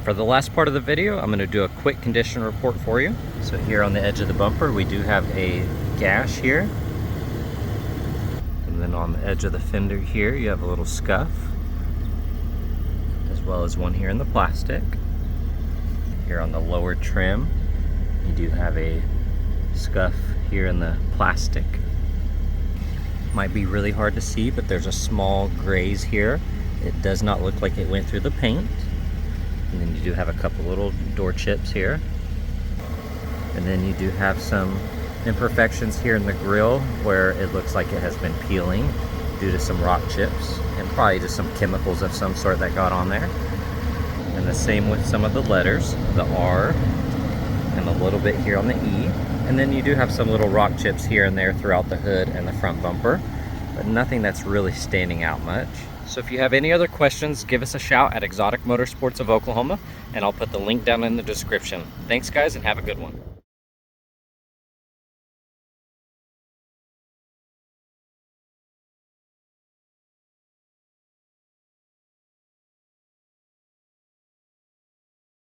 And for the last part of the video, I'm going to do a quick condition report for you. So here on the edge of the bumper, we do have a gash here. And then on the edge of the fender here, you have a little scuff, as well as one here in the plastic. Here on the lower trim, you do have a scuff here in the plastic. Might be really hard to see, but there's a small graze here. It does not look like it went through the paint. And then you do have a couple little door chips here. And then you do have some imperfections here in the grille where it looks like it has been peeling due to some rock chips and probably just some chemicals of some sort that got on there. And the same with some of the letters, the R and a little bit here on the E. And then you do have some little rock chips here and there throughout the hood and the front bumper, but nothing that's really standing out much. So if you have any other questions, give us a shout at Exotic Motorsports of Oklahoma, and I'll put the link down in the description. Thanks guys, and have a good one.